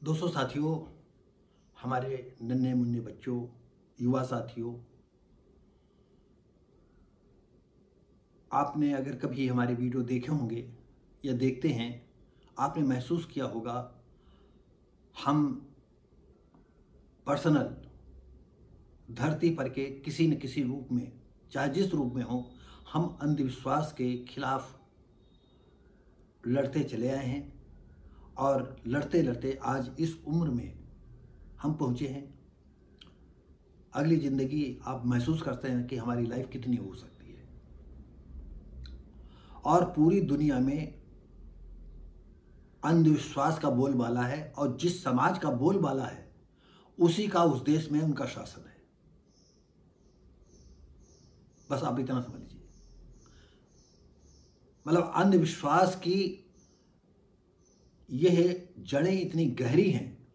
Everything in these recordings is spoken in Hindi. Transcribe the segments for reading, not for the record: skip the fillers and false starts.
दोस्तों, साथियों, हमारे नन्हे मुन्ने बच्चों, युवा साथियों, आपने अगर कभी हमारे वीडियो देखे होंगे या देखते हैं, आपने महसूस किया होगा हम पर्सनल धरती पर के किसी न किसी रूप में, चाहे जिस रूप में हो, हम अंधविश्वास के खिलाफ लड़ते चले आए हैं और लड़ते लड़ते आज इस उम्र में हम पहुँचे हैं। अगली ज़िंदगी आप महसूस करते हैं कि हमारी लाइफ कितनी हो सकती है और पूरी दुनिया में अंधविश्वास का बोलबाला है और जिस समाज का बोलबाला है उसी का उस देश में उनका शासन है। बस आप इतना समझ लीजिए। मतलब अंधविश्वास की यह जड़ें इतनी गहरी हैं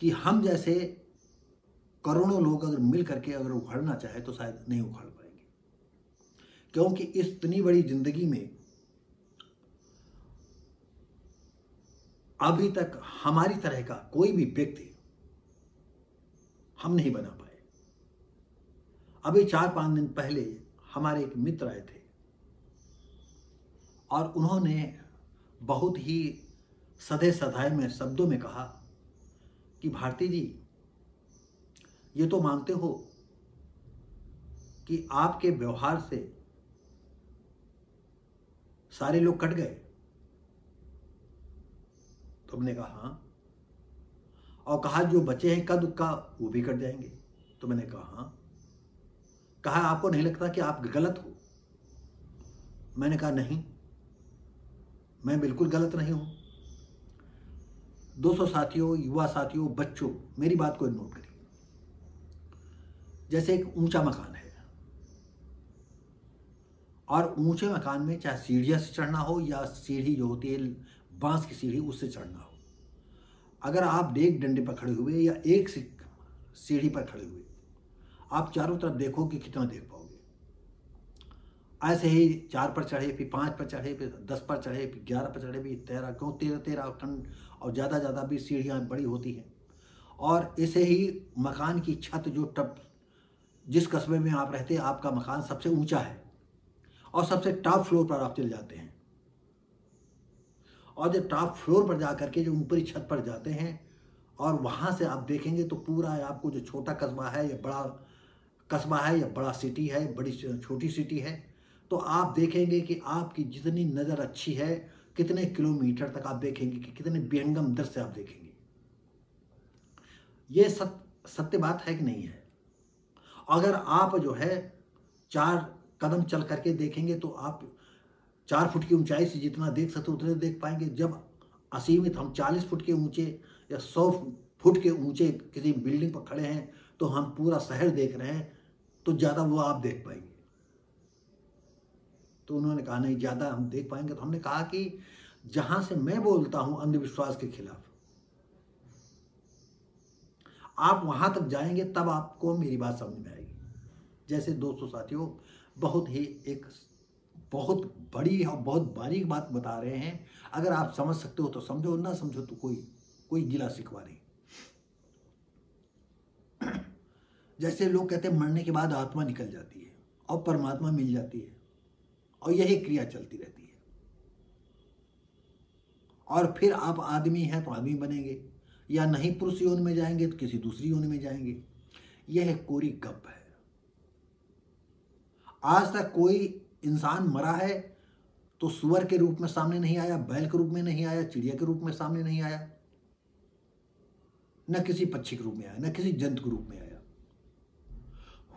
कि हम जैसे करोड़ों लोग अगर मिल करके अगर उखड़ना चाहे तो शायद नहीं उखड़ पाएंगे, क्योंकि इतनी बड़ी जिंदगी में अभी तक हमारी तरह का कोई भी व्यक्ति हम नहीं बना पाए। अभी 4-5 दिन पहले हमारे एक मित्र आए थे और उन्होंने बहुत ही सधे सधाए में शब्दों में कहा कि भारती जी, ये तो मानते हो कि आपके व्यवहार से सारे लोग कट गए। तो हमने कहा हाँ, और कहा जो बचे हैं कद का वो भी कट जाएंगे। तो मैंने कहा हाँ। कहा आपको नहीं लगता कि आप गलत हो? मैंने कहा नहीं, मैं बिल्कुल गलत नहीं हूं। दोस्तों, साथियों, युवा साथियों, बच्चों, मेरी बात को नोट करिए। जैसे एक ऊंचा मकान है और ऊंचे मकान में चाहे सीढ़ियां से चढ़ना हो या सीढ़ी जो होती है बांस की सीढ़ी उससे चढ़ना हो, अगर आप एक डंडे पर खड़े हुए या एक सीढ़ी पर खड़े हुए आप चारों तरफ देखो कि कितना देख पाओगे। ऐसे ही 4 पर चढ़े, फिर 5 पर चढ़े, फिर 10 पर चढ़े, फिर 11 पर चढ़े, फिर 13, क्यों 13 खंड और ज़्यादा भी सीढ़ियाँ बड़ी होती हैं। और ऐसे ही मकान की छत जो जिस कस्बे में आप रहते हैं आपका मकान सबसे ऊंचा है और सबसे टॉप फ्लोर पर आप चले जाते हैं, और जब टॉप फ्लोर पर जा करके जो ऊपरी छत पर जाते हैं और वहाँ से आप देखेंगे तो पूरा आपको जो छोटा कस्बा है या बड़ा कस्बा है या बड़ा सिटी है, बड़ी छोटी सिटी है, तो आप देखेंगे कि आपकी जितनी नज़र अच्छी है कितने किलोमीटर तक आप देखेंगे कि कितने विहंगम दृश्य आप देखेंगे। ये सत्य बात है कि नहीं है? अगर आप जो है 4 कदम चल करके देखेंगे तो आप 4 फुट की ऊंचाई से जितना देख सकते उतने देख पाएंगे। जब असीमित हम 40 फुट के ऊंचे या 100 फुट के ऊंचे किसी बिल्डिंग पर खड़े हैं तो हम पूरा शहर देख रहे हैं तो ज़्यादा वो आप देख पाएंगे। तो उन्होंने कहा नहीं, ज़्यादा हम देख पाएंगे। तो हमने कहा कि जहां से मैं बोलता हूं अंधविश्वास के खिलाफ, आप वहां तक जाएंगे तब आपको मेरी बात समझ में आएगी। जैसे दोस्तों, साथियों, एक बहुत बड़ी और बहुत बारीक बात बता रहे हैं। अगर आप समझ सकते हो तो समझो, ना समझो तो कोई गिला शिकवा नहीं। जैसे लोग कहते हैं मरने के बाद आत्मा निकल जाती है और परमात्मा मिल जाती है और यही क्रिया चलती रहती है, और फिर आप आदमी हैं तो आदमी बनेंगे, या नहीं पुरुष योनि में जाएंगे तो किसी दूसरी योनि में जाएंगे। यह कोरी गप है। आज तक कोई इंसान मरा है तो सुअर के रूप में सामने नहीं आया, बैल के रूप में नहीं आया, चिड़िया के रूप में सामने नहीं आया, न किसी पक्षी के रूप में आया, न किसी जंतु के रूप में आया।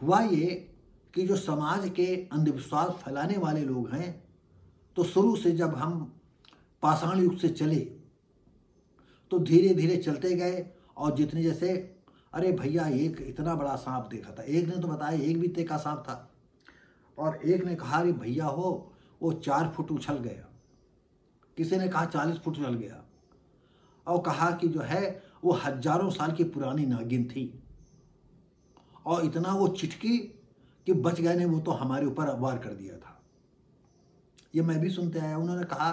हुआ ये कि जो समाज के अंधविश्वास फैलाने वाले लोग हैं, तो शुरू से जब हम पाषाण युग से चले तो धीरे धीरे चलते गए, और जितने जैसे अरे भैया एक इतना बड़ा सांप देखा था, एक ने तो बताया एक बीते का सांप था, और एक ने कहा अरे भैया हो वो 4 फुट उछल गया, किसी ने कहा 40 फुट उछल गया, और कहा कि जो है वो हजारों साल की पुरानी नागिन थी और इतना वो चिटकी कि बच गए ने वो तो हमारे ऊपर वार कर दिया था। ये मैं भी सुनते आया। उन्होंने कहा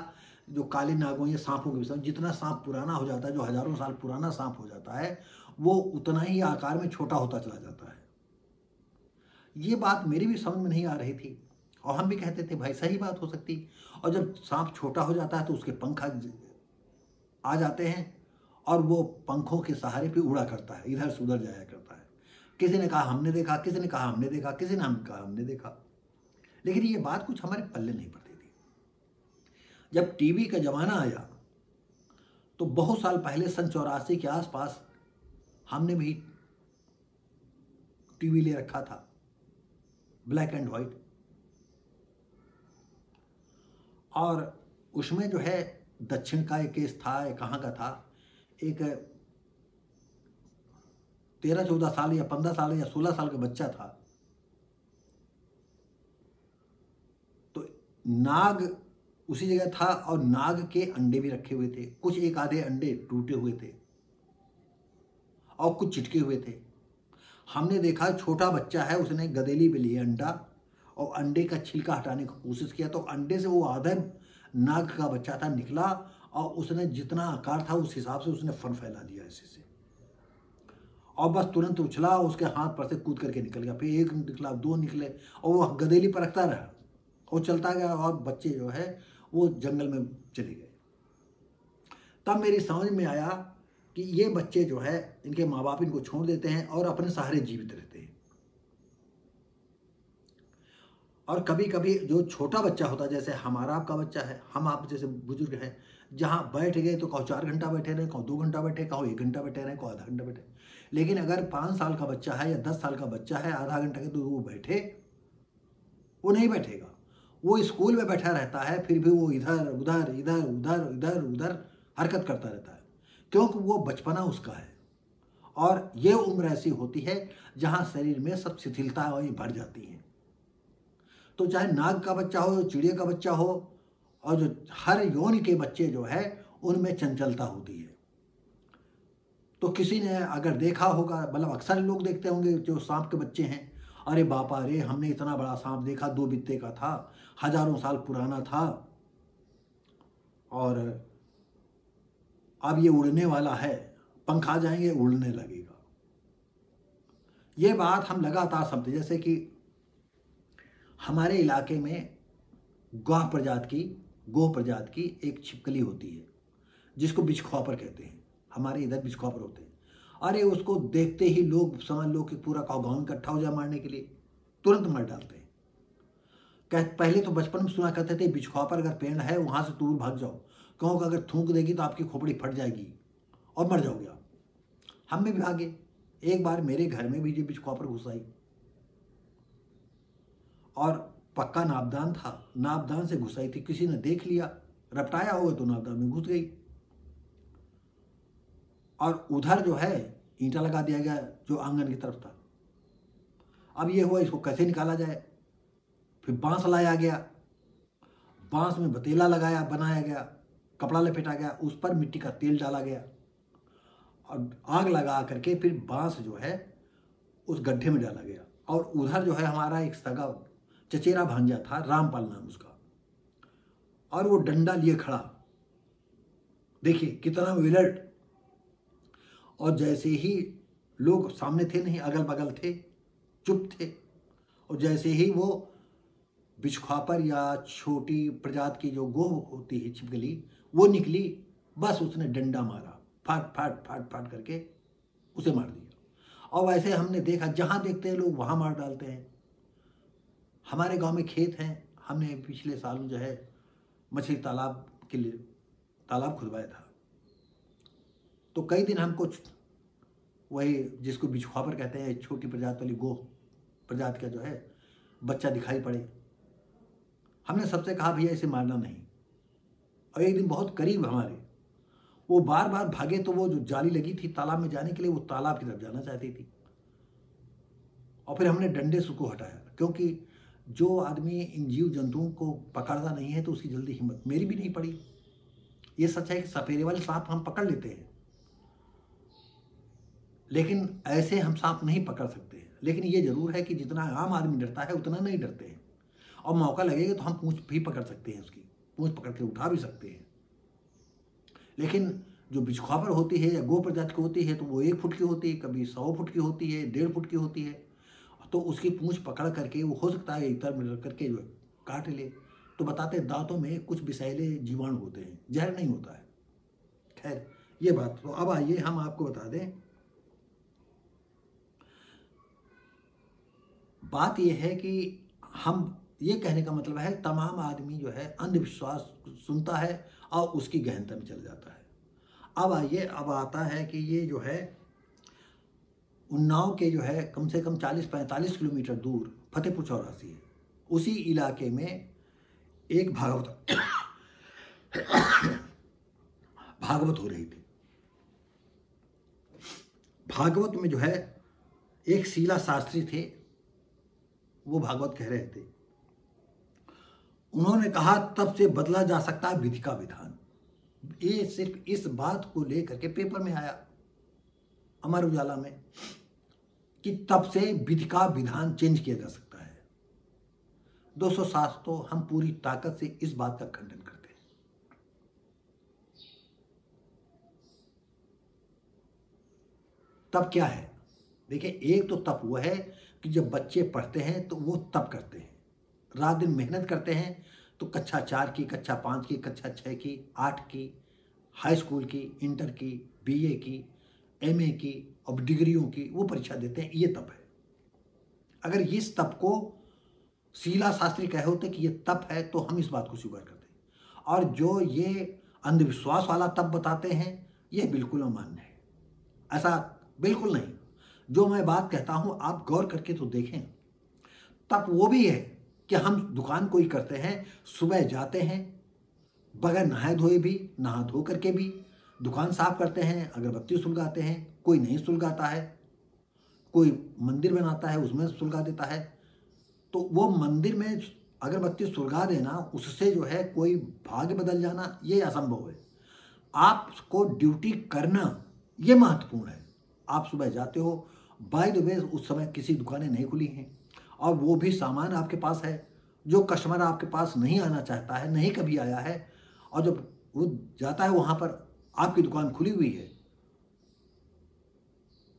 जो काले नागों या सांपों के विषय में, जितना सांप पुराना हो जाता है, जो हजारों साल पुराना सांप हो जाता है, वो उतना ही आकार में छोटा होता चला जाता है। ये बात मेरी भी समझ में नहीं आ रही थी और हम भी कहते थे भाई सही बात हो सकती। और जब सांप छोटा हो जाता है तो उसके पंख आ जाते हैं और वो पंखों के सहारे पे उड़ा करता है, इधर से उधर जाया करता है। किसी ने कहा हमने देखा, किसी ने कहा हमने देखा, किसी ने कहा हमने देखा, लेकिन ये बात कुछ हमारे पल्ले नहीं पड़ती थी। जब टीवी का जमाना आया तो बहुत साल पहले, सन 84 के आसपास, हमने भी टीवी ले रखा था, ब्लैक एंड व्हाइट। और उसमें जो है दक्षिण का एक केस था, एक कहाँ का था, एक 13-14 साल या 15 साल या 16 साल का बच्चा था। तो नाग उसी जगह था और नाग के अंडे भी रखे हुए थे, कुछ एक आधे अंडे टूटे हुए थे और कुछ चिटके हुए थे। हमने देखा छोटा बच्चा है, उसने गदेली पे लिया अंडा और अंडे का छिलका हटाने की कोशिश किया तो अंडे से वो आधा नाग का बच्चा था निकला और उसने जितना आकार था उस हिसाब से उसने फन फैला दिया ऐसे से, और बस तुरंत उछला, उसके हाथ पर से कूद करके निकल गया। फिर एक निकला, दो निकले और वो गदेली पर रखता रहा और चलता गया और बच्चे जो है वो जंगल में चले गए। तब मेरी समझ में आया कि ये बच्चे जो है, इनके माँ बाप इनको छोड़ देते हैं और अपने सहारे जीवित रहते हैं। और कभी कभी जो छोटा बच्चा होता है, जैसे हमारा आपका बच्चा है, हम आप जैसे बुजुर्ग हैं, जहाँ बैठ गए तो कहो 4 घंटा बैठे रहे, कहो 2 घंटा बैठे, कहो 1 घंटा बैठे रहे, कहो आधा घंटा बैठे। लेकिन अगर 5 साल का बच्चा है या 10 साल का बच्चा है, आधा घंटा के तो वो बैठे, वो नहीं बैठेगा। वो स्कूल में बैठा रहता है, फिर भी वो इधर उधर इधर उधर इधर उधर हरकत करता रहता है, क्योंकि वो बचपना उसका है। और ये उम्र ऐसी होती है जहाँ शरीर में सब शिथिलताएं बढ़ जाती हैं। तो चाहे नाग का बच्चा हो, चिड़िया का बच्चा हो, और जो हर योनि के बच्चे जो है उनमें चंचलता होती है। तो किसी ने अगर देखा होगा, मतलब अक्सर लोग देखते होंगे जो सांप के बच्चे हैं, अरे बापा रे हमने इतना बड़ा सांप देखा, 2 बित्ते का था, हजारों साल पुराना था और अब ये उड़ने वाला है, पंख आ जाएंगे उड़ने लगेगा। ये बात हम लगातार सुनते, जैसे कि हमारे इलाके में गोह प्रजात की एक छिपकली होती है जिसको बिछखोपर कहते हैं, हमारे इधर बिछखोपर होते हैं। अरे उसको देखते ही लोग समझ लो कि पूरा गाँव इकट्ठा हो जाए मारने के लिए, तुरंत मार डालते हैं। पहले तो बचपन में सुना करते थे बिछखोपर अगर पेड़ है वहाँ से दूर भाग जाओ, क्योंकि अगर थूक देगी तो आपकी खोपड़ी फट जाएगी और मर जाओगे आप। हम भी भागे। एक बार मेरे घर में भी जो बिछखोपर घुस आई और पक्का नापदान था, नापदान से घुस आई थी, किसी ने देख लिया, रपटाया होगा तो नापदान में घुस गई और उधर जो है ईंटा लगा दिया गया जो आंगन की तरफ था। अब ये हुआ इसको कैसे निकाला जाए, फिर बांस लाया गया, बांस में बतेला बनाया गया, कपड़ा लपेटा गया, उस पर मिट्टी का तेल डाला गया और आग लगा करके फिर बांस जो है उस गड्ढे में डाला गया। और उधर जो है हमारा एक सगा चचेरा भांजा था, रामपाल नाम उसका, और वो डंडा लिए खड़ा, देखिए कितना विलट। और जैसे ही लोग सामने थे नहीं, अगल बगल थे, चुप थे, और जैसे ही वो बिछखोपर या छोटी प्रजाति की जो गोह होती है छिपकली, वो निकली, बस उसने डंडा मारा, फाट फाट फाट फाट करके उसे मार दिया। और वैसे हमने देखा, जहाँ देखते हैं लोग वहाँ मार डालते हैं। हमारे गांव में खेत हैं, हमने पिछले साल जो है मछली तालाब के लिए तालाब खुदवाया था, तो कई दिन हमको वही जिसको बिछखोपर कहते हैं, छोटी प्रजाति वाली गोह प्रजाति का जो है बच्चा दिखाई पड़े। हमने सबसे कहा भैया इसे मारना नहीं। और एक दिन बहुत करीब हमारे वो बार बार भागे, तो वो जो जाली लगी थी तालाब में जाने के लिए, वो तालाब की तरफ जाना चाहती थी। और फिर हमने डंडे से उसको हटाया, क्योंकि जो आदमी इन जीव जंतुओं को पकड़ता नहीं है तो उसकी जल्दी हिम्मत, मेरी भी नहीं पड़ी। ये सच है कि सपेरे वाले सांप हम पकड़ लेते हैं, लेकिन ऐसे हम सांप नहीं पकड़ सकते हैं। लेकिन ये जरूर है कि जितना आम आदमी डरता है उतना नहीं डरते हैं। और मौका लगेगा तो हम पूंछ भी पकड़ सकते हैं, उसकी पूंछ पकड़ के उठा भी सकते हैं। लेकिन जो बिचखौपर होती है या गो प्रजाति की होती है तो वो 1 फुट की होती है, कभी 100 फुट की होती है, 1.5 फुट की होती है। तो उसकी पूंछ पकड़ करके वो हो सकता है इधर उधर करके जो काट ले। तो बताते हैं दांतों में कुछ विषैले जीवाणु होते हैं, जहर नहीं होता है। खैर ये बात, तो अब आइए हम आपको बता दें, बात ये है कि हम ये कहने का मतलब है तमाम आदमी जो है अंधविश्वास सुनता है और उसकी गहनता में चल जाता है। अब आइए, अब आता है कि ये जो है उन्नाव के जो है कम से कम 40-45 किलोमीटर दूर फतेहपुर चौरासी है। उसी इलाके में एक भागवत हो रही थी। भागवत में जो है एक शीला शास्त्री थे, वो भागवत कह रहे थे। उन्होंने कहा तब से बदला जा सकता है विधि का विधान। ये सिर्फ इस बात को लेकर के पेपर में आया, अमर उजाला में, कि तब से विधि का विधान चेंज किया जा सकता है। 207 तो हम पूरी ताकत से इस बात का खंडन करते हैं। तब क्या है, देखिए, एक तो तप वो है कि जब बच्चे पढ़ते हैं तो वो तप करते हैं, रात दिन मेहनत करते हैं। तो कक्षा 4 की, कक्षा 5 की, कक्षा 6 की, 8 की, हाई स्कूल की, इंटर की, बीए की, एमए की और डिग्रियों की वो परीक्षा देते हैं। ये तप है। अगर इस तप को शीला शास्त्री कहे होते कि ये तप है तो हम इस बात को स्वीकार करते हैं। और जो ये अंधविश्वास वाला तप बताते हैं ये बिल्कुल अमान्य है, ऐसा बिल्कुल नहीं। जो मैं बात कहता हूं आप गौर करके तो देखें। तप वो भी है कि हम दुकान कोई करते हैं, सुबह जाते हैं बगैर नहाए धोए भी, नहा धो करके भी दुकान साफ करते हैं, अगरबत्ती सुलगाते हैं। कोई नहीं सुलगाता है, कोई मंदिर बनाता है उसमें सुलगा देता है। तो वो मंदिर में अगरबत्ती सुलगा देना, उससे जो है कोई भाग्य बदल जाना, ये असंभव है। आपको ड्यूटी करना ये महत्वपूर्ण है। आप सुबह जाते हो, बाय द वे उस समय किसी दुकानें नहीं खुली हैं और वो भी सामान आपके पास है, जो कस्टमर आपके पास नहीं आना चाहता है, नहीं कभी आया है, और जब वो जाता है वहाँ पर आपकी दुकान खुली हुई है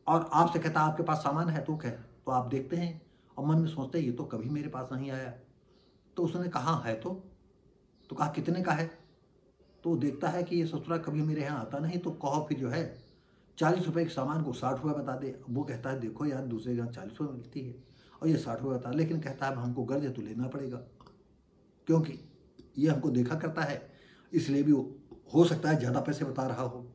और आपसे कहता है आपके पास सामान है, तो आप देखते हैं और मन में सोचते हैं ये तो कभी मेरे पास नहीं आया। तो उसने कहा है तो कहा कितने का है? तो देखता है कि ये ससुरा कभी मेरे यहाँ आता नहीं, तो कहो फिर जो है 40 रुपये के सामान को 60 रुपये बता दे। वो कहता है देखो यार दूसरे यहाँ 40 रुपये मिलती है और ये 60 रुपये बता, लेकिन कहता है हमको गर्ज है तो लेना पड़ेगा, क्योंकि ये हमको देखा करता है, इसलिए भी हो सकता है ज़्यादा पैसे बता रहा हो।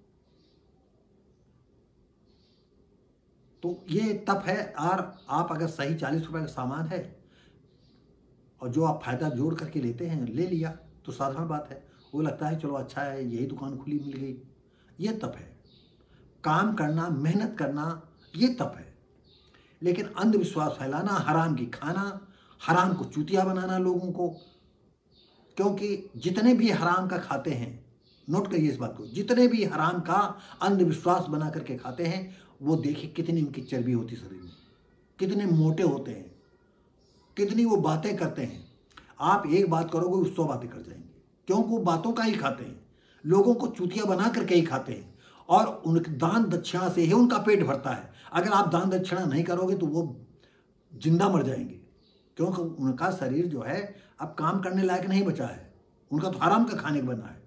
तो ये तप है। और आप अगर सही 40 रुपये का सामान है और जो आप फायदा जोड़ करके लेते हैं, ले लिया तो साधारण बात है, वो लगता है चलो अच्छा है यही दुकान खुली मिल गई। ये तप है। काम करना, मेहनत करना, ये तप है। लेकिन अंधविश्वास फैलाना, हराम की खाना, हराम को चूतिया बनाना लोगों को, क्योंकि जितने भी हराम का खाते हैं, नोट करिए इस बात को, जितने भी हराम का अंधविश्वास बना करके खाते हैं, वो देखिए कितनी उनकी चर्बी होती शरीर में, कितने मोटे होते हैं, कितनी वो बातें करते हैं। आप एक बात करोगे वो 100 बातें कर जाएंगे, क्योंकि वो बातों का ही खाते हैं, लोगों को चूतिया बना करके ही खाते हैं और उनके दान दक्षिणा से ही उनका पेट भरता है। अगर आप दान दक्षिणा नहीं करोगे तो वो जिंदा मर जाएंगे, क्योंकि उनका शरीर जो है अब काम करने लायक नहीं बचा है, उनका तो हराम का खाने बना है।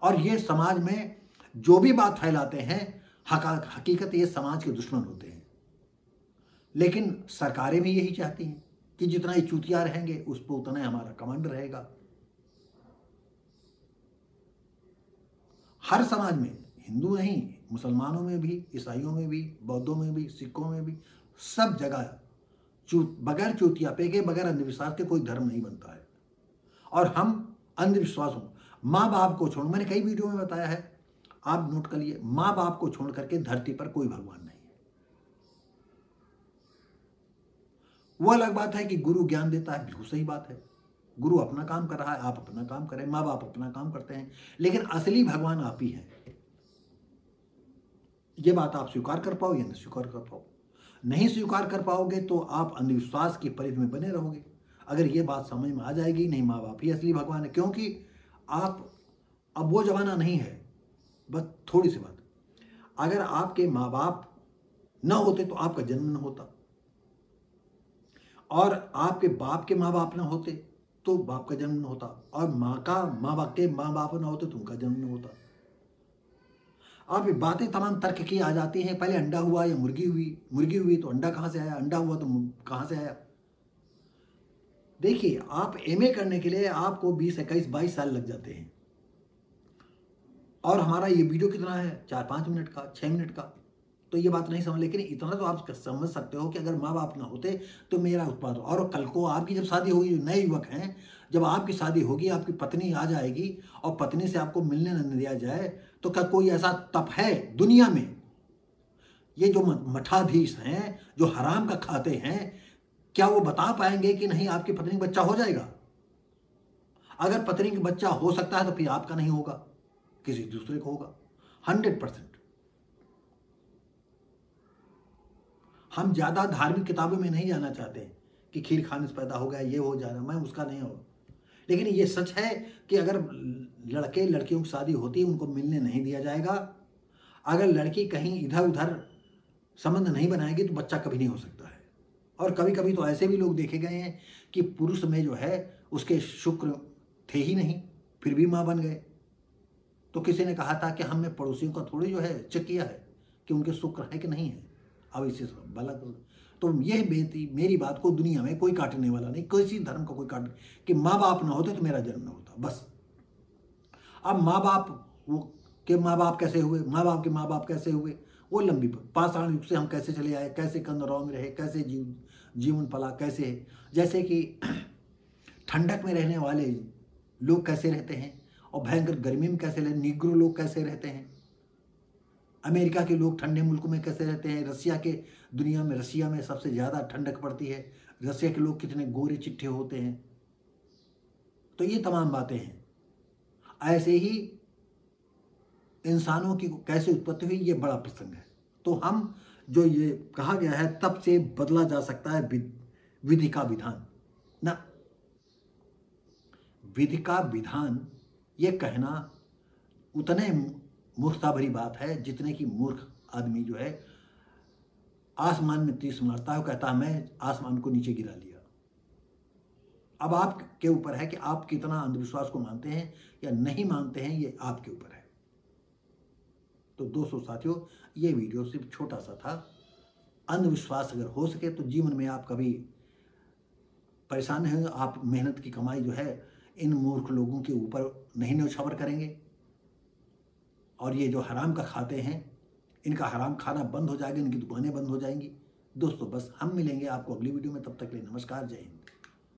और ये समाज में जो भी बात फैलाते हैं, हकीकत ये समाज के दुश्मन होते हैं। लेकिन सरकारें भी यही चाहती हैं कि जितना ये चूतिया रहेंगे उस पर उतना ही हमारा कमांड रहेगा। हर समाज में, हिंदू नहीं, मुसलमानों में भी, ईसाइयों में भी, बौद्धों में भी, सिखों में भी, सब जगह बगैर चूतियापे के, बगैर अंधविश्वास के कोई धर्म नहीं बनता है। और हम अंधविश्वासों, माँ बाप को छोड़, मैंने कई वीडियो में बताया है, आप नोट कर लिए, माँ बाप को छोड़ करके धरती पर कोई भगवान नहीं है। वो अलग बात है कि गुरु ज्ञान देता है, बिल्कुल सही बात है, गुरु अपना काम कर रहा है, आप अपना काम करें, माँ बाप अपना काम करते हैं, लेकिन असली भगवान आप ही हैं। ये बात आप स्वीकार कर पाओ या नहीं स्वीकार कर पाओ। नहीं स्वीकार कर पाओगे तो आप अंधविश्वास की परिधि में बने रहोगे। अगर ये बात समझ में आ जाएगी नहीं माँ बाप ही असली भगवान है, क्योंकि आप, अब वो जमाना नहीं है बस थोड़ी सी बात, अगर आपके माँ बाप न होते तो आपका जन्म न होता, और आपके बाप के माँ बाप न होते तो बाप का जन्म न होता, और माँ बाप के माँ बाप न होते तो उनका जन्म न होता। अब ये बातें तमाम तर्क की आ जाती हैं, पहले अंडा हुआ या मुर्गी हुई तो अंडा कहाँ से आया, अंडा हुआ तो कहाँ से आया। देखिए, आप एमए करने के लिए आपको 20, 21, 22 साल लग जाते हैं, और हमारा ये वीडियो कितना है, 4-5 मिनट का, 6 मिनट का, तो ये बात नहीं समझ, लेकिन इतना तो आप समझ सकते हो कि अगर माँ बाप ना होते तो मेरा उत्पाद, और कल को आपकी जब शादी होगी, जो नए युवक हैं, जब आपकी शादी होगी, आपकी पत्नी आ जाएगी और पत्नी से आपको मिलने न दिया जाए, तो क्या कोई ऐसा तप है दुनिया में? ये जो मठाधीश हैं, जो हराम का खाते हैं, क्या वो बता पाएंगे कि नहीं आपकी पत्नी का बच्चा हो जाएगा? अगर पत्नी का बच्चा हो सकता है तो फिर आपका नहीं होगा, किसी दूसरे को होगा, 100%। हम ज़्यादा धार्मिक किताबों में नहीं जाना चाहते हैं कि खीर खाने से पैदा हो गया, ये हो जाना, मैं उसका नहीं हूँ, लेकिन ये सच है कि अगर लड़के लड़कियों की शादी होती है, उनको मिलने नहीं दिया जाएगा। अगर लड़की कहीं इधर उधर संबंध नहीं बनाएगी तो बच्चा कभी नहीं हो सकता है। और कभी कभी तो ऐसे भी लोग देखे गए हैं कि पुरुष में जो है उसके शुक्र थे ही नहीं, फिर भी माँ बन गए। तो किसी ने कहा था कि हमने पड़ोसियों का थोड़ी जो है चेक किया है कि उनके शुक्र है कि नहीं है, अब इसे भला तो यह बेटी मेरी बात को दुनिया में कोई काटने वाला नहीं, किसी धर्म का कोई काट, कि माँ बाप ना होते तो मेरा जन्म ना होता, बस। अब माँ बाप वो के माँ बाप कैसे हुए, माँ बाप के माँ बाप कैसे हुए, वो लंबी पाषाण युग से हम कैसे चले आए, कैसे कंदराओं में रहे, कैसे जीवन पला, कैसे, जैसे कि ठंडक में रहने वाले लोग कैसे रहते हैं और भयंकर गर्मी में कैसे रहते, निग्रो लोग कैसे रहते हैं, अमेरिका के लोग ठंडे मुल्कों में कैसे रहते हैं, रसिया में सबसे ज़्यादा ठंडक पड़ती है, रसिया के लोग कितने गोरे चिट्ठे होते हैं। तो ये तमाम बातें हैं। ऐसे ही इंसानों की कैसे उत्पत्ति हुई, ये बड़ा प्रसंग है। तो हम जो ये कहा गया है तब से बदला जा सकता है विधि का विधान ना, विधि का विधान ये कहना उतने मूर्खता भरी बात है जितने की मूर्ख आदमी जो है आसमान में तीस मारता है, कहता है मैं आसमान को नीचे गिरा लिया। अब आपके ऊपर है कि आप कितना अंधविश्वास को मानते हैं या नहीं मानते हैं, ये आपके ऊपर है। तो दोस्तों साथियों, ये वीडियो सिर्फ छोटा सा था। अंधविश्वास अगर हो सके तो जीवन में आप कभी परेशान हैं, आप मेहनत की कमाई जो है इन मूर्ख लोगों के ऊपर नहीं न्यौछावर करेंगे, और ये जो हराम का खाते हैं इनका हराम खाना बंद हो जाएगा, इनकी दुकानें बंद हो जाएंगी। दोस्तों बस हम मिलेंगे आपको अगली वीडियो में, तब तक के लिए नमस्कार, जय हिंद।